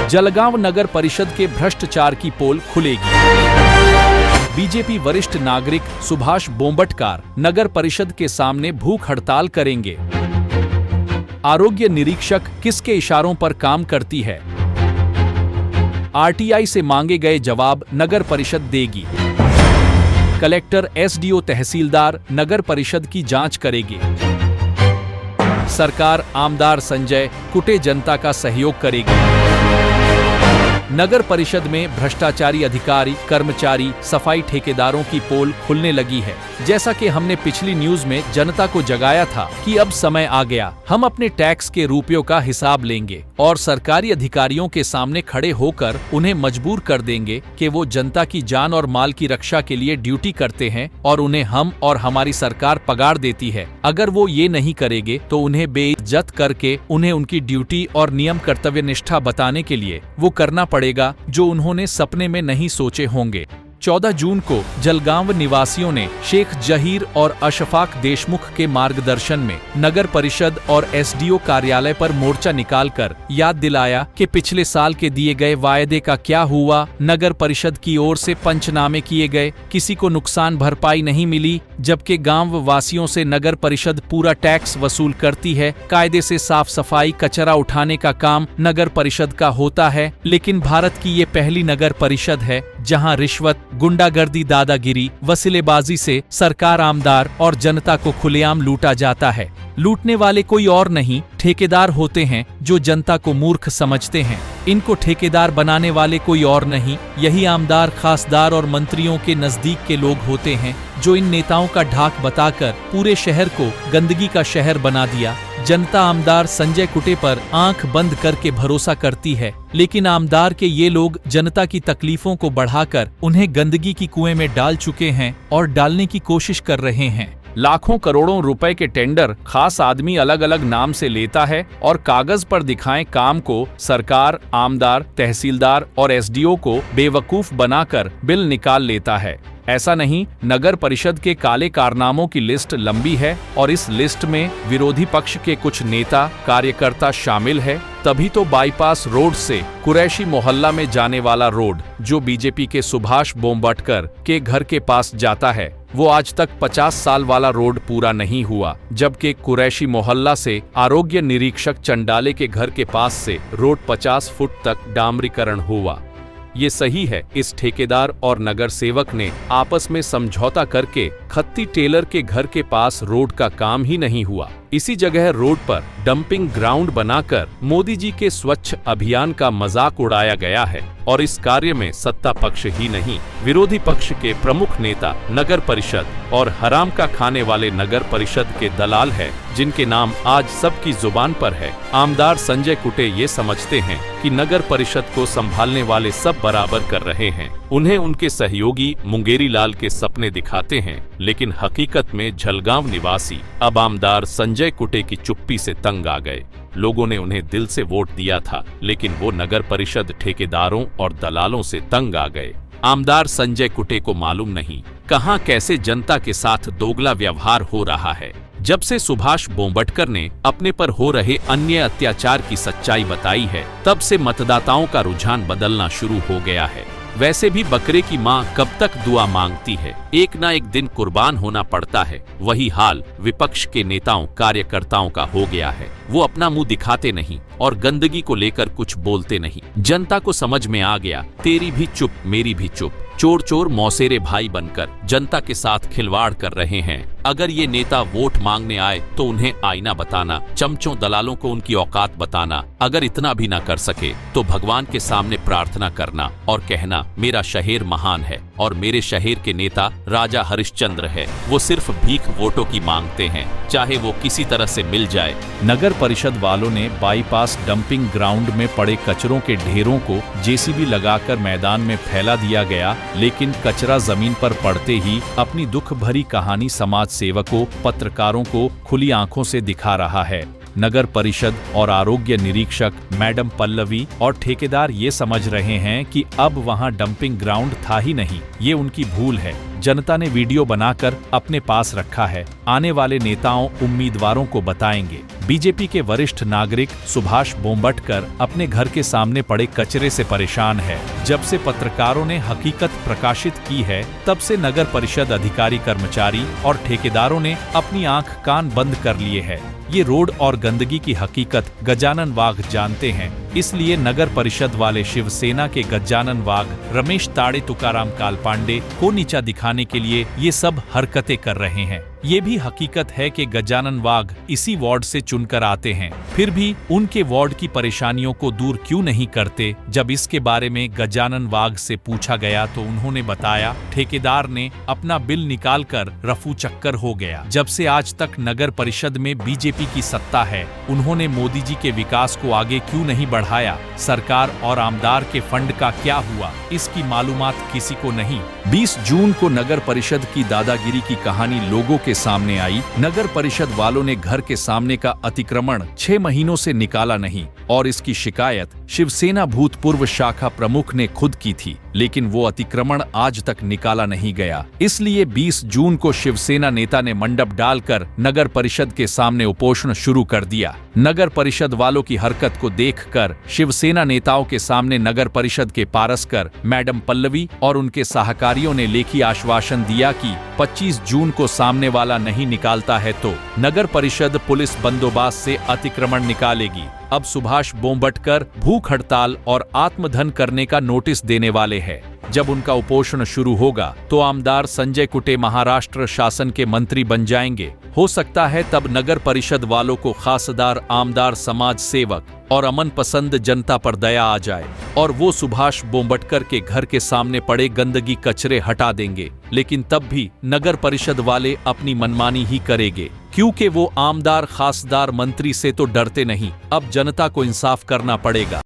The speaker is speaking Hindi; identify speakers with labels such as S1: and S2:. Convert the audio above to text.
S1: जलगांव नगर परिषद के भ्रष्टाचार की पोल खुलेगी। बीजेपी वरिष्ठ नागरिक सुभाष बोंबटकर नगर परिषद के सामने भूख हड़ताल करेंगे। आरोग्य निरीक्षक किसके इशारों पर काम करती है? आरटीआई से मांगे गए जवाब नगर परिषद देगी। कलेक्टर, एसडीओ, तहसीलदार नगर परिषद की जांच करेगी। सरकार आमदार संजय कुटे जनता का सहयोग करेगी। नगर परिषद में भ्रष्टाचारी अधिकारी, कर्मचारी, सफाई ठेकेदारों की पोल खुलने लगी है। जैसा कि हमने पिछली न्यूज में जनता को जगाया था कि अब समय आ गया, हम अपने टैक्स के रुपयों का हिसाब लेंगे और सरकारी अधिकारियों के सामने खड़े होकर उन्हें मजबूर कर देंगे कि वो जनता की जान और माल की रक्षा के लिए ड्यूटी करते हैं और उन्हें हम और हमारी सरकार पगार देती है। अगर वो ये नहीं करेंगे तो उन्हें बेइज्जत करके उन्हें उनकी ड्यूटी और नियम कर्तव्य निष्ठा बताने के लिए वो करना पड़ेगा जो उन्होंने सपने में नहीं सोचे होंगे। 14 जून को जलगांव निवासियों ने शेख जहीर और अशफाक देशमुख के मार्गदर्शन में नगर परिषद और एसडीओ कार्यालय पर मोर्चा निकालकर याद दिलाया कि पिछले साल के दिए गए वायदे का क्या हुआ। नगर परिषद की ओर से पंचनामे किए गए, किसी को नुकसान भरपाई नहीं मिली, जबकि गांव वासियों से नगर परिषद पूरा टैक्स वसूल करती है। कायदे से साफ सफाई, कचरा उठाने का काम नगर परिषद का होता है, लेकिन भारत की ये पहली नगर परिषद है जहां रिश्वत, गुंडागर्दी, दादागिरी, वसीलेबाजी से सरकार, आमदार और जनता को खुलेआम लूटा जाता है। लूटने वाले कोई और नहीं, ठेकेदार होते हैं जो जनता को मूर्ख समझते हैं। इनको ठेकेदार बनाने वाले कोई और नहीं, यही आमदार, खासदार और मंत्रियों के नजदीक के लोग होते हैं जो इन नेताओं का ढाक बताकर पूरे शहर को गंदगी का शहर बना दिया। जनता आमदार संजय कुटे पर आंख बंद करके भरोसा करती है, लेकिन आमदार के ये लोग जनता की तकलीफों को बढ़ाकर उन्हें गंदगी की कुएं में डाल चुके हैं और डालने की कोशिश कर रहे हैं। लाखों करोड़ों रुपए के टेंडर खास आदमी अलग अलग नाम से लेता है और कागज पर दिखाए काम को सरकार, आमदार, तहसीलदार और एसडीओ को बेवकूफ बनाकर बिल निकाल लेता है। ऐसा नहीं, नगर परिषद के काले कारनामों की लिस्ट लंबी है और इस लिस्ट में विरोधी पक्ष के कुछ नेता, कार्यकर्ता शामिल है। तभी तो बाईपास रोड से कुरैशी मोहल्ला में जाने वाला रोड जो बीजेपी के सुभाष बोंबटकर के घर के पास जाता है, वो आज तक 50 साल वाला रोड पूरा नहीं हुआ, जबकि कुरैशी मोहल्ला से आरोग्य निरीक्षक चंडाले के घर के पास से रोड 50 फुट तक डामरीकरण हुआ। ये सही है, इस ठेकेदार और नगर सेवक ने आपस में समझौता करके खत्ती टेलर के घर के पास रोड का काम ही नहीं हुआ। इसी जगह रोड पर डंपिंग ग्राउंड बनाकर मोदी जी के स्वच्छ अभियान का मजाक उड़ाया गया है और इस कार्य में सत्ता पक्ष ही नहीं, विरोधी पक्ष के प्रमुख नेता नगर परिषद और हराम का खाने वाले नगर परिषद के दलाल है, जिनके नाम आज सबकी जुबान पर है। आमदार संजय कुटे ये समझते हैं कि नगर परिषद को संभालने वाले सब बराबर कर रहे हैं। उन्हें उनके सहयोगी मुंगेरी लाल के सपने दिखाते हैं, लेकिन हकीकत में जलगांव निवासी अब आमदार संजय कुटे की चुप्पी से तंग आ गए। लोगों ने उन्हें दिल से वोट दिया था, लेकिन वो नगर परिषद ठेकेदारों और दलालों से तंग आ गए। आमदार संजय कुटे को मालूम नहीं कहां कैसे जनता के साथ दोगला व्यवहार हो रहा है। जब से सुभाष बोंबटकर ने अपने पर हो रहे अन्य अत्याचार की सच्चाई बताई है, तब से मतदाताओं का रुझान बदलना शुरू हो गया है। वैसे भी बकरे की मां कब तक दुआ मांगती है, एक ना एक दिन कुर्बान होना पड़ता है। वही हाल विपक्ष के नेताओं, कार्यकर्ताओं का हो गया है। वो अपना मुंह दिखाते नहीं और गंदगी को लेकर कुछ बोलते नहीं। जनता को समझ में आ गया, तेरी भी चुप मेरी भी चुप। चोर चोर मौसेरे भाई बनकर जनता के साथ खिलवाड़ कर रहे हैं। अगर ये नेता वोट मांगने आए तो उन्हें आईना बताना, चमचों दलालों को उनकी औकात बताना। अगर इतना भी ना कर सके तो भगवान के सामने प्रार्थना करना और कहना मेरा शहर महान है और मेरे शहर के नेता राजा हरिश्चंद्र है। वो सिर्फ भीख वोटों की मांगते हैं, चाहे वो किसी तरह से मिल जाए। नगर परिषद वालों ने बाईपास डंपिंग ग्राउंड में पड़े कचरों के ढेरों को जेसीबी लगाकर मैदान में फैला दिया गया, लेकिन कचरा जमीन पर पड़ते ही अपनी दुख भरी कहानी समाज सेवकों, पत्रकारों को खुली आंखों से दिखा रहा है। नगर परिषद और आरोग्य निरीक्षक मैडम पल्लवी और ठेकेदार ये समझ रहे हैं कि अब वहां डंपिंग ग्राउंड था ही नहीं, ये उनकी भूल है। जनता ने वीडियो बनाकर अपने पास रखा है। आने वाले नेताओं उम्मीदवारों को बताएंगे। बीजेपी के वरिष्ठ नागरिक सुभाष बोम्बटकर अपने घर के सामने पड़े कचरे से परेशान है। जब से पत्रकारों ने हकीकत प्रकाशित की है, तब से नगर परिषद अधिकारी, कर्मचारी और ठेकेदारों ने अपनी आंख कान बंद कर लिए हैं। ये रोड और गंदगी की हकीकत गजानन वाघ जानते हैं, इसलिए नगर परिषद वाले शिवसेना के गजानन वाघ, रमेश ताड़े, तुकाराम कालपांडे को नीचा दिखाने के लिए ये सब हरकतें कर रहे हैं। ये भी हकीकत है कि गजानन वाघ इसी वार्ड से चुनकर आते हैं, फिर भी उनके वार्ड की परेशानियों को दूर क्यों नहीं करते। जब इसके बारे में गजानन वाघ से पूछा गया तो उन्होंने बताया, ठेकेदार ने अपना बिल निकालकर रफू चक्कर हो गया। जब से आज तक नगर परिषद में बीजेपी की सत्ता है, उन्होंने मोदी जी के विकास को आगे क्यों नहीं बढ़ाया। सरकार और आमदार के फंड का क्या हुआ, इसकी मालूमात किसी को नहीं। 20 जून को नगर परिषद की दादागिरी की कहानी लोगों के सामने आई। नगर परिषद वालों ने घर के सामने का अतिक्रमण 6 महीनों से निकाला नहीं और इसकी शिकायत शिवसेना भूतपूर्व शाखा प्रमुख ने खुद की थी, लेकिन वो अतिक्रमण आज तक निकाला नहीं गया। इसलिए 20 जून को शिवसेना नेता ने मंडप डालकर नगर परिषद के सामने उपोषण शुरू कर दिया। नगर परिषद वालों की हरकत को देखकर शिवसेना नेताओं के सामने नगर परिषद के पारसकर मैडम पल्लवी और उनके सहकारियों ने लेखी आश्वासन दिया कि 25 जून को सामने वाला नहीं निकालता है तो नगर परिषद पुलिस बंदोबस्त से अतिक्रमण निकालेगी। अब सुभाष बोम्बटकर भूख हड़ताल और आत्मधन करने का नोटिस देने वाले हैं। जब उनका उपोषण शुरू होगा तो आमदार संजय कुटे महाराष्ट्र शासन के मंत्री बन जाएंगे। हो सकता है तब नगर परिषद वालों को खासदार, आमदार, समाज सेवक और अमन पसंद जनता पर दया आ जाए और वो सुभाष बोम्बटकर के घर के सामने पड़े गंदगी कचरे हटा देंगे। लेकिन तब भी नगर परिषद वाले अपनी मनमानी ही करेंगे, क्योंकि वो आमदार, खासदार, मंत्री से तो डरते नहीं। अब जनता को इंसाफ करना पड़ेगा।